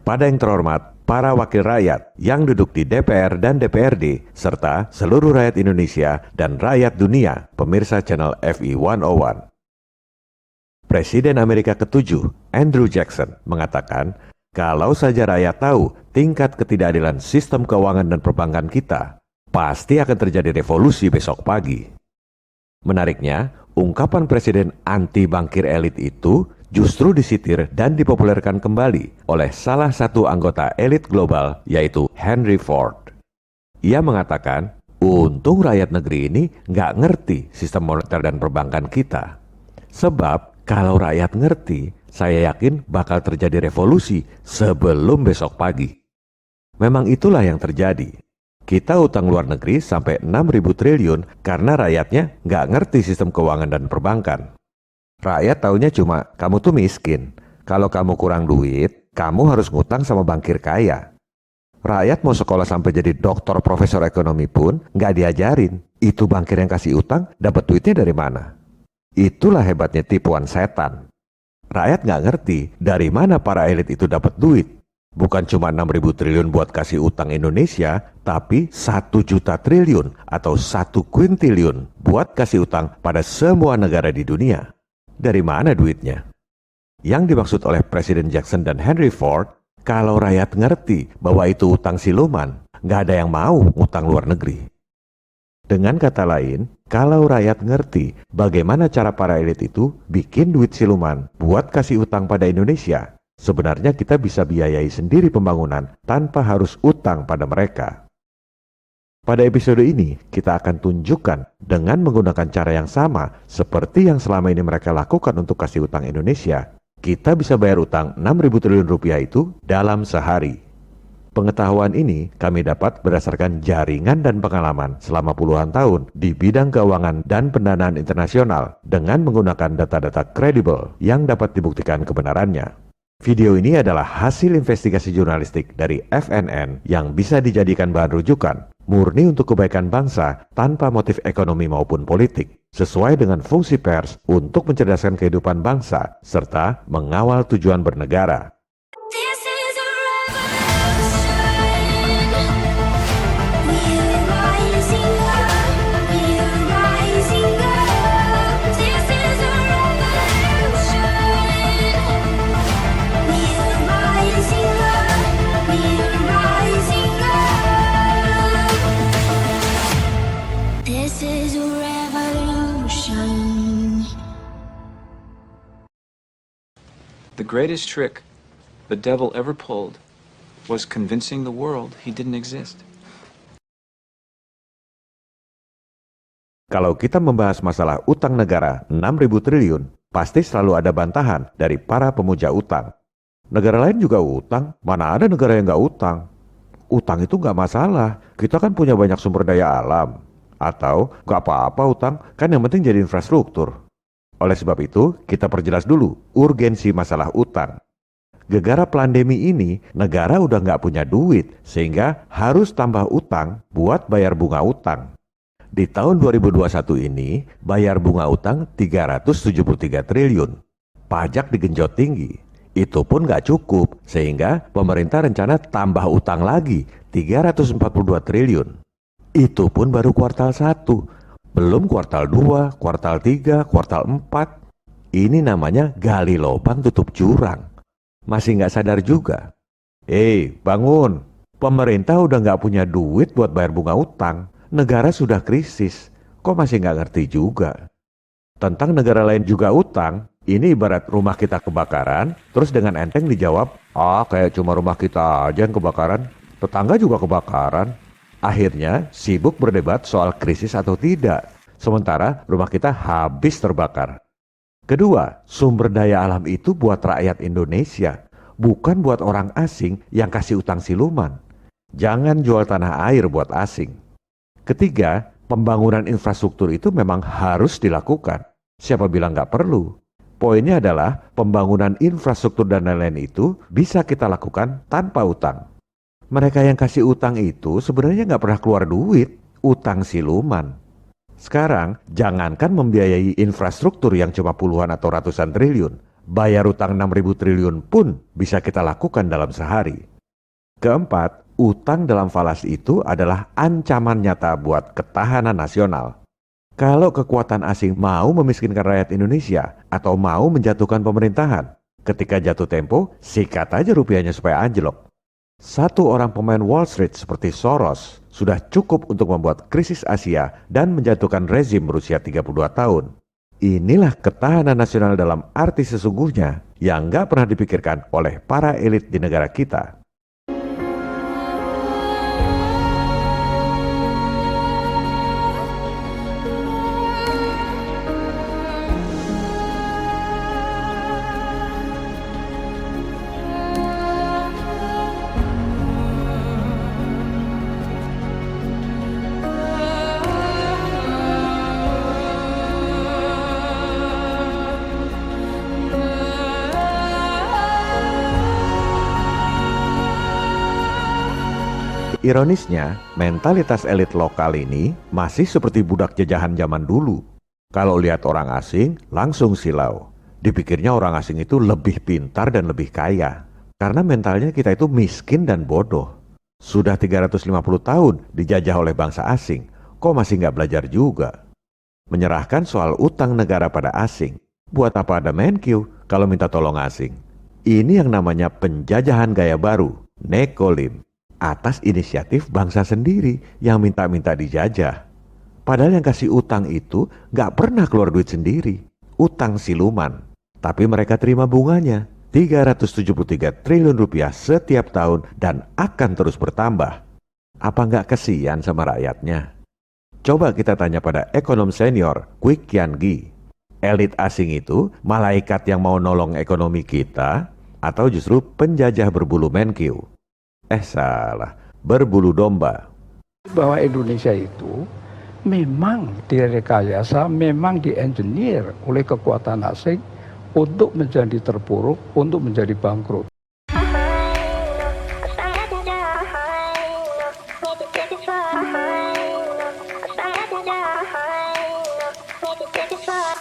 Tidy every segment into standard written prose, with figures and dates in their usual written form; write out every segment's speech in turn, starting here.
kepada yang terhormat para wakil rakyat yang duduk di DPR dan DPRD, serta seluruh rakyat Indonesia dan rakyat dunia, pemirsa channel FI 101. Presiden Amerika ke-7, Andrew Jackson, mengatakan, kalau saja rakyat tahu tingkat ketidakadilan sistem keuangan dan perbankan kita, pasti akan terjadi revolusi besok pagi. Menariknya, ungkapan Presiden anti-bangkir elit itu justru disitir dan dipopulerkan kembali oleh salah satu anggota elit global, yaitu Henry Ford. Ia mengatakan, untung rakyat negeri ini nggak ngerti sistem moneter dan perbankan kita. Sebab, kalau rakyat ngerti, saya yakin bakal terjadi revolusi sebelum besok pagi. Memang itulah yang terjadi. Kita utang luar negeri sampai 6.000 triliun karena rakyatnya nggak ngerti sistem keuangan dan perbankan. Rakyat taunya cuma, kamu tuh miskin. Kalau kamu kurang duit, kamu harus ngutang sama bankir kaya. Rakyat mau sekolah sampai jadi doktor profesor ekonomi pun nggak diajarin. Itu bankir yang kasih utang, dapat duitnya dari mana? Itulah hebatnya tipuan setan. Rakyat nggak ngerti dari mana para elit itu dapat duit. Bukan cuma 6.000 triliun buat kasih utang Indonesia, tapi 1 juta triliun atau 1 kuintiliun buat kasih utang pada semua negara di dunia. Dari mana duitnya? Yang dimaksud oleh Presiden Jackson dan Henry Ford, kalau rakyat ngerti bahwa itu utang siluman, nggak ada yang mau ngutang luar negeri. Dengan kata lain, kalau rakyat ngerti bagaimana cara para elit itu bikin duit siluman buat kasih utang pada Indonesia, sebenarnya kita bisa biayai sendiri pembangunan tanpa harus utang pada mereka. Pada episode ini, kita akan tunjukkan dengan menggunakan cara yang sama seperti yang selama ini mereka lakukan untuk kasih utang Indonesia, kita bisa bayar utang 6.000 triliun rupiah itu dalam sehari. Pengetahuan ini kami dapat berdasarkan jaringan dan pengalaman selama puluhan tahun di bidang keuangan dan pendanaan internasional dengan menggunakan data-data kredibel yang dapat dibuktikan kebenarannya. Video ini adalah hasil investigasi jurnalistik dari FNN yang bisa dijadikan bahan rujukan, murni untuk kebaikan bangsa tanpa motif ekonomi maupun politik, sesuai dengan fungsi pers untuk mencerdaskan kehidupan bangsa serta mengawal tujuan bernegara. The greatest trick the devil ever pulled was convincing the world he didn't exist. Kalau kita membahas masalah utang negara 6.000 triliun, pasti selalu ada bantahan dari para pemuja utang. Negara lain juga utang, mana ada negara yang nggak utang? Utang itu nggak masalah, kita kan punya banyak sumber daya alam. Atau nggak apa-apa utang, kan yang penting jadi infrastruktur. Oleh sebab itu, kita perjelas dulu urgensi masalah utang. Gegara pandemi ini, negara udah nggak punya duit, sehingga harus tambah utang buat bayar bunga utang. Di tahun 2021 ini, bayar bunga utang 373 triliun. Pajak digenjot tinggi. Itu pun nggak cukup, sehingga pemerintah rencana tambah utang lagi 342 triliun. Itu pun baru kuartal 1. Belum kuartal 2, kuartal 3, kuartal 4. Ini namanya gali lubang tutup jurang. Masih nggak sadar juga. Bangun. Pemerintah udah nggak punya duit buat bayar bunga utang. Negara sudah krisis. Kok masih nggak ngerti juga? Tentang negara lain juga utang, ini ibarat rumah kita kebakaran, terus dengan enteng dijawab, kayak cuma rumah kita aja yang kebakaran. Tetangga juga kebakaran. Akhirnya sibuk berdebat soal krisis atau tidak, sementara rumah kita habis terbakar. Kedua, sumber daya alam itu buat rakyat Indonesia, bukan buat orang asing yang kasih utang siluman. Jangan jual tanah air buat asing. Ketiga, pembangunan infrastruktur itu memang harus dilakukan. Siapa bilang nggak perlu? Poinnya adalah pembangunan infrastruktur dan lain-lain itu bisa kita lakukan tanpa utang. Mereka yang kasih utang itu sebenarnya nggak pernah keluar duit, utang siluman. Sekarang, jangankan membiayai infrastruktur yang cuma puluhan atau ratusan triliun, Bayar utang 6.000 triliun pun bisa kita lakukan dalam sehari. Keempat, utang dalam falas itu adalah ancaman nyata buat ketahanan nasional. Kalau kekuatan asing mau memiskinkan rakyat Indonesia atau mau menjatuhkan pemerintahan, ketika jatuh tempo, sikat aja rupiahnya supaya anjlok. Satu orang pemain Wall Street seperti Soros sudah cukup untuk membuat krisis Asia dan menjatuhkan rezim berusia 32 tahun. Inilah ketahanan nasional dalam arti sesungguhnya yang nggak pernah dipikirkan oleh para elit di negara kita. Ironisnya, mentalitas elit lokal ini masih seperti budak jajahan zaman dulu. Kalau lihat orang asing, langsung silau. Dipikirnya orang asing itu lebih pintar dan lebih kaya. Karena mentalnya kita itu miskin dan bodoh. Sudah 350 tahun dijajah oleh bangsa asing, kok masih nggak belajar juga? Menyerahkan soal utang negara pada asing. Buat apa ada Menkyu kalau minta tolong asing? Ini yang namanya penjajahan gaya baru, nekolim. Atas inisiatif bangsa sendiri yang minta-minta dijajah. Padahal yang kasih utang itu nggak pernah keluar duit sendiri. Utang siluman. Tapi mereka terima bunganya. 373 triliun rupiah setiap tahun dan akan terus bertambah. Apa nggak kesian sama rakyatnya? Coba kita tanya pada ekonom senior, Kwik Kian Gi. Elit asing itu malaikat yang mau nolong ekonomi kita atau justru penjajah berbulu Menkyu? Salah, berbulu domba. Bahwa Indonesia itu memang direkayasa, memang diengineer oleh kekuatan asing untuk menjadi terpuruk, untuk menjadi bangkrut.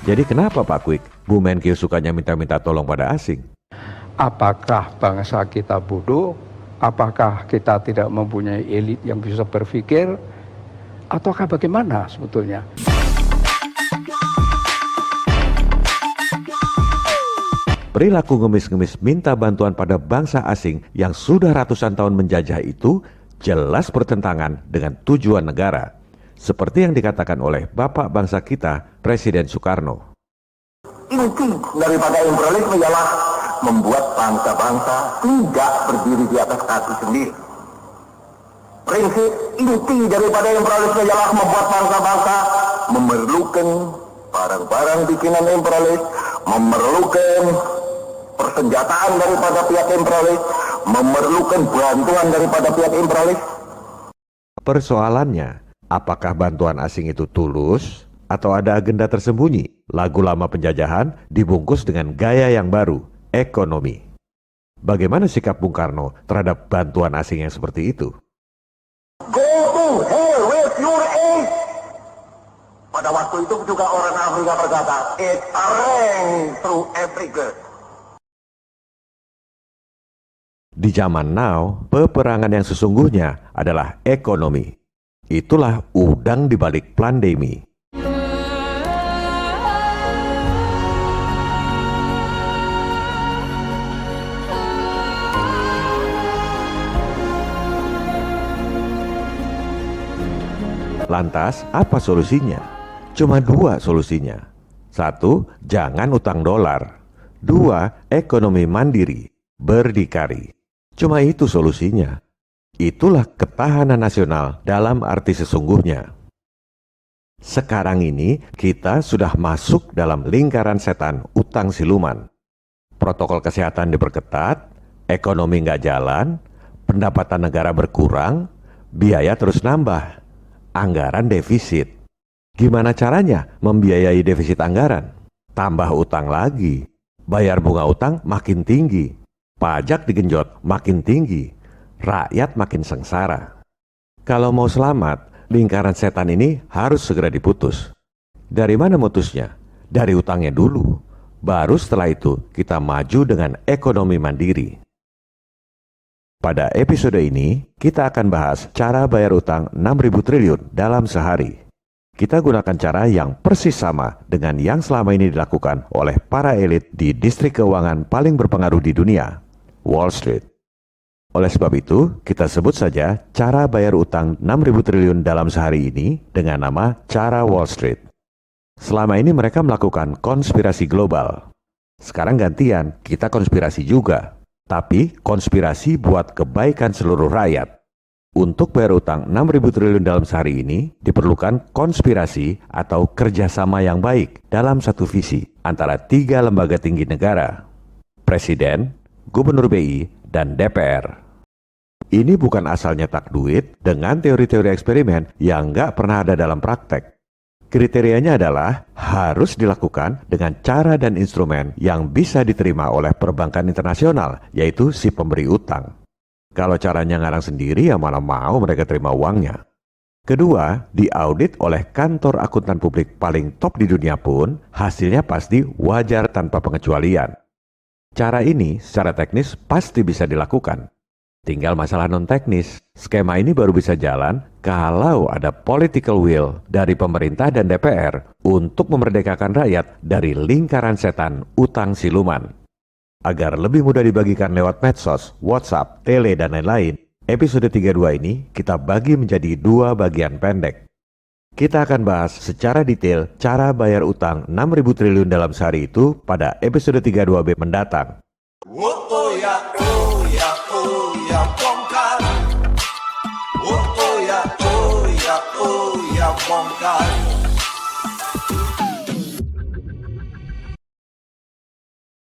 Jadi kenapa Pak Kwik, Bu Menkyu sukanya minta-minta tolong pada asing? Apakah bangsa kita bodoh? Apakah kita tidak mempunyai elit yang bisa berpikir? Ataukah bagaimana sebetulnya? Perilaku ngemis-ngemis minta bantuan pada bangsa asing yang sudah ratusan tahun menjajah itu jelas bertentangan dengan tujuan negara. Seperti yang dikatakan oleh Bapak bangsa kita, Presiden Soekarno. Inti daripada imperialisme ialah membuat bangsa-bangsa tidak berdiri di atas kaki sendiri. Prinsip inti daripada imperialisme ialah membuat bangsa-bangsa memerlukan barang-barang bikinan imperialis, memerlukan persenjataan daripada pihak imperialis, memerlukan bantuan daripada pihak imperialis. Persoalannya, apakah bantuan asing itu tulus atau ada agenda tersembunyi? Lagu lama penjajahan dibungkus dengan gaya yang baru, ekonomi. Bagaimana sikap Bung Karno terhadap bantuan asing yang seperti itu? Go to hell with your aid. Pada waktu itu juga orang Afrika berkata, it rang through Africa. Di zaman now, peperangan yang sesungguhnya adalah ekonomi. Itulah udang di balik plandemi. Lantas, apa solusinya? Cuma dua solusinya. Satu, jangan utang dolar. Dua, ekonomi mandiri, berdikari. Cuma itu solusinya. Itulah ketahanan nasional dalam arti sesungguhnya. Sekarang ini kita sudah masuk dalam lingkaran setan utang siluman. Protokol kesehatan diperketat, ekonomi nggak jalan, pendapatan negara berkurang, biaya terus nambah. Anggaran defisit. Gimana caranya membiayai defisit anggaran? Tambah utang lagi. Bayar bunga utang makin tinggi. Pajak digenjot makin tinggi. Rakyat makin sengsara. Kalau mau selamat, lingkaran setan ini harus segera diputus. Dari mana mutusnya? Dari utangnya dulu. baru setelah itu kita maju dengan ekonomi mandiri. Pada episode ini, kita akan bahas cara bayar utang 6.000 triliun dalam sehari. Kita gunakan cara yang persis sama dengan yang selama ini dilakukan oleh para elit di distrik keuangan paling berpengaruh di dunia, Wall Street. Oleh sebab itu, kita sebut saja cara bayar utang 6.000 triliun dalam sehari ini dengan nama cara Wall Street. Selama ini mereka melakukan konspirasi global. Sekarang gantian, kita konspirasi juga. Tapi konspirasi buat kebaikan seluruh rakyat. Untuk bayar utang 6.000 triliun dalam sehari ini, diperlukan konspirasi atau kerjasama yang baik dalam satu visi antara 3 lembaga tinggi negara. Presiden, Gubernur BI, dan DPR. Ini bukan asal nyetak duit dengan teori-teori eksperimen yang nggak pernah ada dalam praktek. Kriterianya adalah harus dilakukan dengan cara dan instrumen yang bisa diterima oleh perbankan internasional, yaitu si pemberi utang. Kalau caranya ngarang sendiri, ya mana mau mereka terima uangnya. Kedua, diaudit oleh kantor akuntan publik paling top di dunia pun, hasilnya pasti wajar tanpa pengecualian. Cara ini secara teknis pasti bisa dilakukan. Tinggal masalah non-teknis. Skema ini baru bisa jalan kalau ada political will dari pemerintah dan DPR untuk memerdekakan rakyat dari lingkaran setan utang siluman. Agar lebih mudah dibagikan lewat medsos, WhatsApp, tele, dan lain-lain, episode 32 ini kita bagi menjadi 2 bagian pendek. Kita akan bahas secara detail cara bayar utang 6.000 triliun dalam sehari itu pada episode 32B mendatang. Oh ya, oh ya, oh ya,